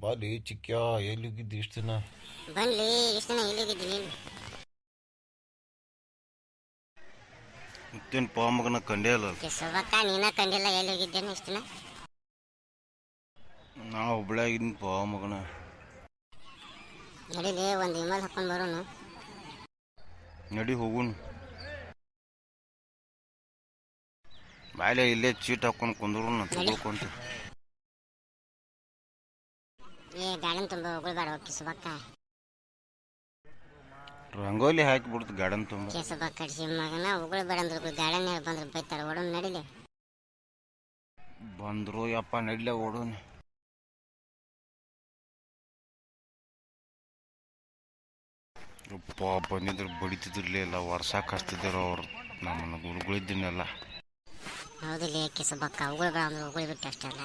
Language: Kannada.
ಬಾಲಿ ಚಿಕ್ಕ ಎಲ್ಲಿಗಿದ್ದು ಇಷ್ಟು ದಿನ ಬನ್ಲಿ ಇಷ್ಟು ದಿನ ಎಲ್ಲಿಗಿದ್ದೀನಿ ಮತ್ತೇನು ಪಾ ಮಗನ ಕಂಡೇ ಅಲ್ಲ ಕೆಸವಕ್ಕ ನೀನ ಕಂಡಿಲ್ಲ ಎಲ್ಲಿಗಿದ್ದೇನೆ ಇಷ್ಟು ದಿನ ನಾ ಹುಬ್ಳ್ಯಾಗಿದ್ದೀನಿ ಪಾ ಮಗನ ನಡೀಲಿ ಒಂದು ಇಮೇಲ್ ಹಾಕೊಂಡು ಬರೋನು ನಡಿ ಹೋಗುನ್ ಬಾಯ್ಲೆ ಇಲ್ಲೇ ಚೀಟ್ ಹಾಕೊಂಡು ಕುಂದ್ರು ತಗೋಕೊಂತ ಏ ಗಾರ್ಡನ್ ತುಂಬ ಹೋಗ್ಬೇಡ ಕೆಸವಕ್ಕ ರಂಗೋಲಿ ಹಾಕಿ ಬಿಡ್ತು ಗಾರ್ಡನ್ ತುಂಬ ಕೆಸಬಕ್ಕ ಕಡಿಸಿ ಮಗನ ಹೋಗ್ಬೇಡ ಅಂದ್ರೆ ಗಾರ್ಡನ್ ಬಂದ್ರೆ ಬೈತಾರೆ ಓಡೋನ್ ನಡಿಲಿ ಬಂದ್ರು ಯಪ್ಪ ನಡ್ಲೆ ಓಡೋನ್ ಯಪ್ಪ ಬಂದಿದ್ರು ಬಡಿತಿದ್ರಲಿ ಎಲ್ಲ ವರ್ಷಕ್ಕೆ ಹಚ್ತಿದ್ರು ಅವ್ರು ನಮ್ಮನ್ನು ಗುರುಗಳಿದ್ದೀನೆಲ್ಲ ಹೌದಿಲ್ಲ ಕೆಸಬಕ್ಕ ಹೋಗ್ಬೇಡ ಅಂದ್ರೆ ಹೋಗ್ಬಿಟ್ಟು ಅಷ್ಟೇ ಅಲ್ಲ